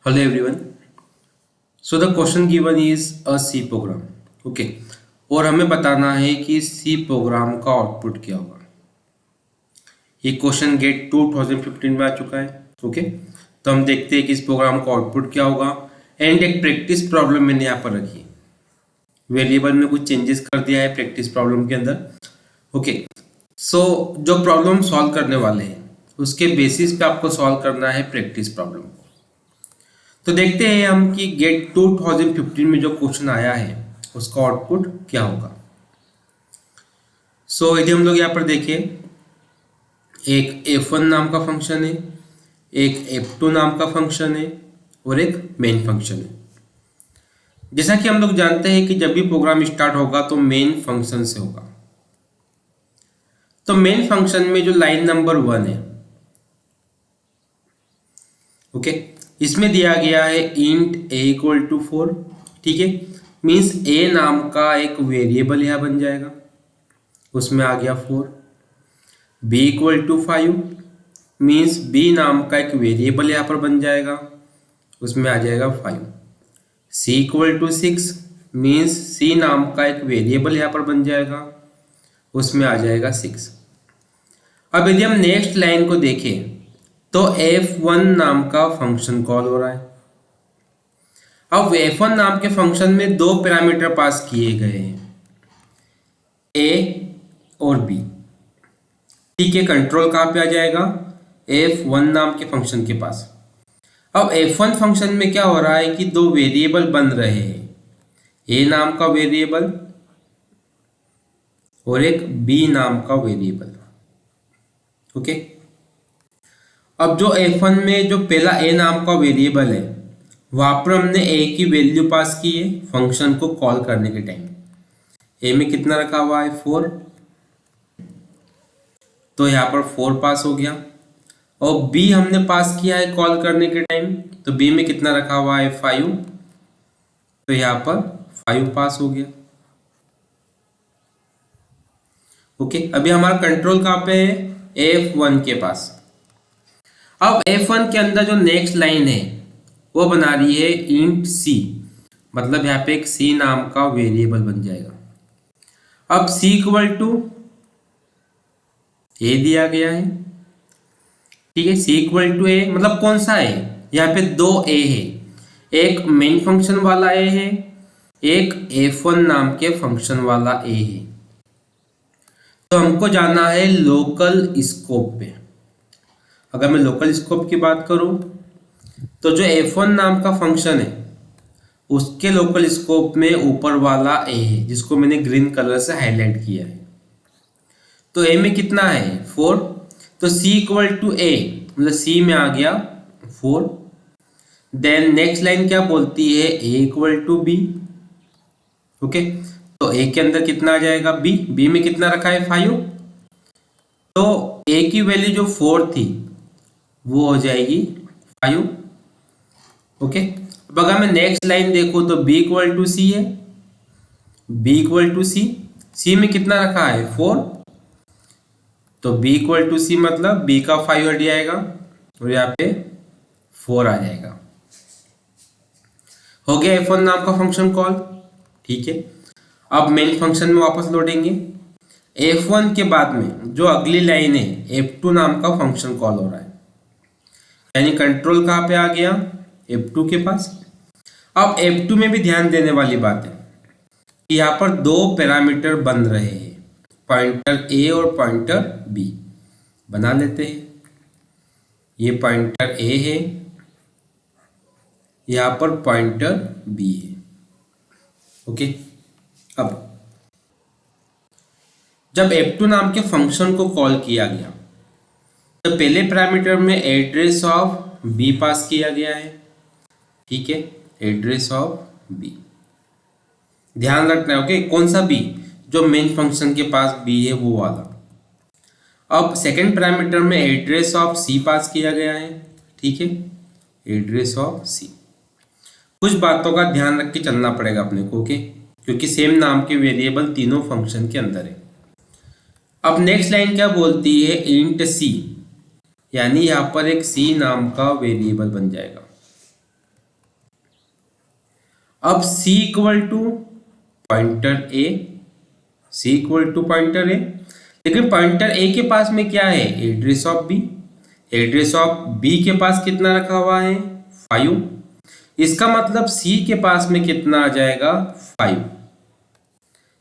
Hello everyone. So the question given is a C program. Okay. और हमें बताना है कि C प्रोग्राम का आउटपुट क्या होगा। ये क्वेश्चन गेट 2015 में आ चुका है। ओके, तो हम देखते हैं कि इस प्रोग्राम का आउटपुट क्या होगा। एंड एक प्रैक्टिस प्रॉब्लम मैंने यहाँ पर रखी है। वेरिएबल में कुछ चेंजेस कर दिया है प्रैक्टिस प्रॉब्लम के अंदर। ओके, सो जो प्रॉब्लम सॉल्व करने वाले हैं उसके बेसिस पे आपको सॉल्व करना है प्रैक्टिस प्रॉब्लम। तो देखते हैं हम कि गेट 2015 में जो क्वेश्चन आया है उसका आउटपुट क्या होगा। सो यदि हम लोग यहाँ पर देखें, एक f1 नाम का फंक्शन है, एक f2 नाम का फंक्शन है और एक मेन फंक्शन है। जैसा कि हम लोग जानते हैं कि जब भी प्रोग्राम स्टार्ट होगा तो मेन फंक्शन से होगा। तो मेन फंक्शन में जो लाइन नंबर 1 है, ओके, इसमें दिया गया है इंट a इक्वल टू 4। ठीक है, मीन्स a नाम का एक वेरिएबल यहाँ बन जाएगा, उसमें आ गया 4। b equal to 5 means b नाम का एक वेरिएबल यहाँ पर बन जाएगा, उसमें आ जाएगा 5। c equal to 6 means c नाम का एक वेरिएबल यहाँ पर बन जाएगा, उसमें आ जाएगा 6। अब यदि हम नेक्स्ट लाइन को देखें तो f1 नाम का फंक्शन कॉल हो रहा है। अब f1 नाम के फंक्शन में दो पैरामीटर पास किए गए हैं, a और b। ठीक है, कंट्रोल कहाँ पे आ जाएगा? f1 नाम के फंक्शन के पास। अब f1 फंक्शन में क्या हो रहा है कि दो वेरिएबल बन रहे हैं, a नाम का वेरिएबल और एक b नाम का वेरिएबल। ओके, अब जो f1 में जो पहला a नाम का वेरिएबल है वहां पर हमने a की वैल्यू पास की है फंक्शन को कॉल करने के टाइम। a में कितना रखा हुआ है? 4। तो यहाँ पर 4 पास हो गया। और b हमने पास किया है कॉल करने के टाइम, तो b में कितना रखा हुआ है? 5। तो यहाँ पर 5 पास हो गया। ओके, अभी हमारा कंट्रोल कहाँ पे है? f1 के पास। अब f1 के अंदर जो नेक्स्ट लाइन है वो बना रही है इंट c, मतलब यहाँ पे एक c नाम का वेरिएबल बन जाएगा। अब c इक्वल टू a दिया गया है। ठीक है, c इक्वल टू a मतलब कौन सा है? यहाँ पे दो a है, एक मेन फंक्शन वाला a है, एक f1 नाम के फंक्शन वाला a है। तो हमको जाना है लोकल स्कोप पे। अगर मैं लोकल स्कोप की बात करूं तो जो f1 नाम का फंक्शन है उसके लोकल स्कोप में ऊपर वाला a है, जिसको मैंने ग्रीन कलर से हाईलाइट किया है। तो a में कितना है? 4। तो c इक्वल टू a मतलब c में आ गया 4। देन नेक्स्ट लाइन क्या बोलती है? a equal to b। Okay, तो a के अंदर कितना आ जाएगा? b में कितना रखा है? 5। तो a की वैल्यू जो 4 थी वो हो जाएगी 5। ओके, अब अगर मैं नेक्स्ट लाइन देखूं तो b इक्वल टू सी है, b इक्वल टू सी में कितना रखा है? 4। तो b इक्वल टू सी मतलब b का 5 हट जाएगा और यहाँ पे 4 आ जाएगा। हो गया f1 नाम का फंक्शन कॉल। ठीक है, अब मेन फंक्शन में वापस लौटेंगे। f1 के बाद में जो अगली लाइन है f2 नाम का फंक्शन कॉल हो रहा है, यानी कंट्रोल कहाँ पे आ गया? f2 के पास। अब f2 में भी ध्यान देने वाली बात है कि यहाँ पर दो पैरामीटर बन रहे हैं, पॉइंटर a और पॉइंटर b। बना लेते हैं। ये पॉइंटर a है, यहाँ पर पॉइंटर b है। ओके, अब जब f2 नाम के फंक्शन को कॉल किया गया तो पहले पैरामीटर में एड्रेस ऑफ b पास किया गया है। ठीक है, एड्रेस ऑफ b ध्यान रखना है। ओके, कौन सा b? जो मेन फंक्शन के पास b है वो वाला। अब सेकंड पैरामीटर में एड्रेस ऑफ c पास किया गया है। ठीक है, एड्रेस ऑफ c। कुछ बातों का ध्यान रख के चलना पड़ेगा अपने को, ओके, क्योंकि सेम नाम के वेरिएबल तीनों फंक्शन के अंदर है। अब नेक्स्ट लाइन क्या बोलती है? इंट c, यानी यहाँ पर एक c नाम का वेरिएबल बन जाएगा। अब c equal to pointer A, c equal to pointer A, लेकिन पॉइंटर ए के पास में क्या है, address of B. Address of B के पास कितना रखा हुआ है, 5। इसका मतलब c के पास में कितना आ जाएगा, 5।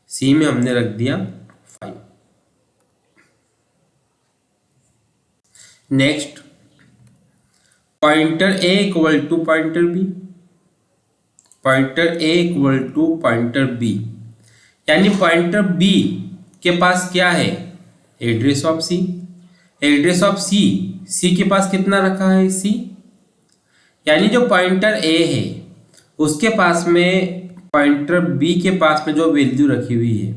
c में हमने रख दिया 5। Next, pointer A equal to pointer B, pointer A equal to pointer B, यानी पॉइंटर बी के पास क्या है, address of C. Address of C, C के पास कितना रखा है, सी, यानी जो पॉइंटर ए है उसके पास में पॉइंटर बी के पास में जो वैल्यू रखी हुई है,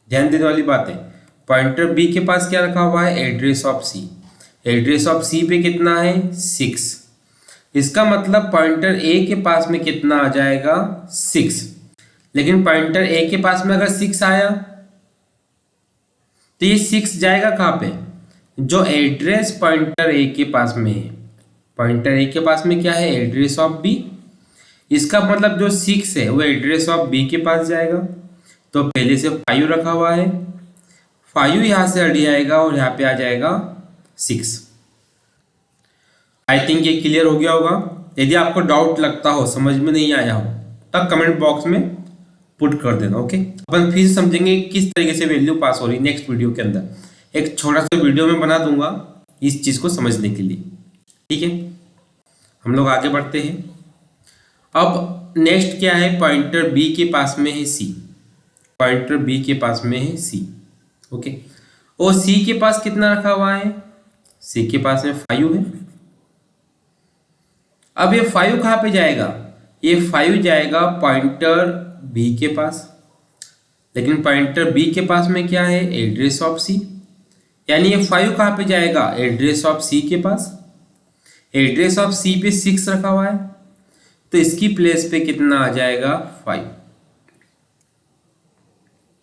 ध्यान देने वाली बात है, पॉइंटर बी के पास क्या रखा हुआ है, address of C. Address of C पे कितना है, 6। इसका मतलब पॉइंटर ए के पास में कितना आ जाएगा, 6। लेकिन पॉइंटर ए के पास में अगर 6 आया तो ये 6 जाएगा कहाँ पे, जो एड्रेस पॉइंटर ए के पास में है। पॉइंटर ए के पास में क्या है, एड्रेस ऑफ बी। इसका मतलब जो 6 है वो एड्रेस ऑफ बी के पास जाएगा। तो पहले से 5 रखा हुआ है, 5 यहाँ से हट जाएगा और यहाँ पे आ जाएगा 6। आई थिंक ये क्लियर हो गया होगा। यदि आपको डाउट लगता हो, समझ में नहीं आया हो, तब कमेंट बॉक्स में पुट कर देना। ओके, अपन फिर समझेंगे किस तरीके से वैल्यू पास हो रही नेक्स्ट वीडियो के अंदर। एक छोटा सा वीडियो में बना दूंगा इस चीज को समझने के लिए। ठीक है, हम लोग आगे बढ़ते हैं। अब नेक्स्ट क्या है, पॉइंटर बी के पास में है सी। पॉइंटर बी के पास में है सी। ओके, और सी के पास कितना रखा हुआ है, सी के पास में 5 है। अब ये 5 कहाँ पे जाएगा, ये 5 जाएगा पॉइंटर बी के पास। लेकिन पॉइंटर बी के पास में क्या है, एड्रेस ऑफ सी, यानी ये 5 कहाँ पे जाएगा, एड्रेस ऑफ सी के पास। एड्रेस ऑफ सी पे 6 रखा हुआ है, तो इसकी प्लेस पे कितना आ जाएगा, 5।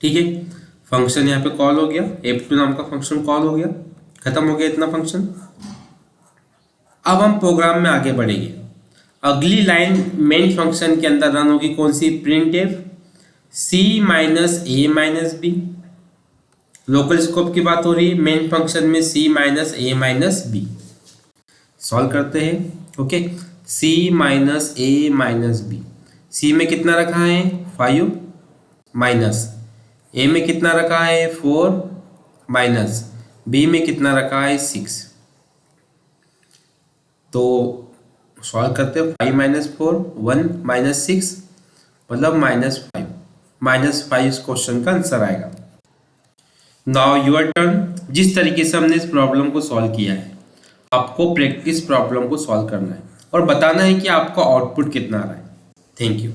ठीक है, फंक्शन यहाँ पे कॉल हो गया, f2 नाम का फंक्शन कॉल हो गया, खत्म हो गया इतना फंक्शन। अब हम प्रोग्राम में आगे बढ़ेंगे। अगली लाइन मेन फंक्शन के अंदर रन होगी कौन सी, प्रिंट एफ c माइनस ए माइनस बी। लोकल स्कोप की बात हो रही है, मेन फंक्शन में c माइनस ए माइनस बी। सॉल्व करते हैं। ओके, c माइनस ए माइनस बी, c में कितना रखा है, 5, माइनस a में कितना रखा है, 4, माइनस b में कितना रखा है, 6। तो सॉल्व करते हैं, 5 माइनस 4, 1 माइनस 6, मतलब -5। -5 इस क्वेश्चन का आंसर आएगा। Now your turn. जिस तरीके से हमने इस प्रॉब्लम को सॉल्व किया है, आपको प्रैक्टिस प्रॉब्लम को सॉल्व करना है और बताना है कि आपका आउटपुट कितना आ रहा है। Thank you.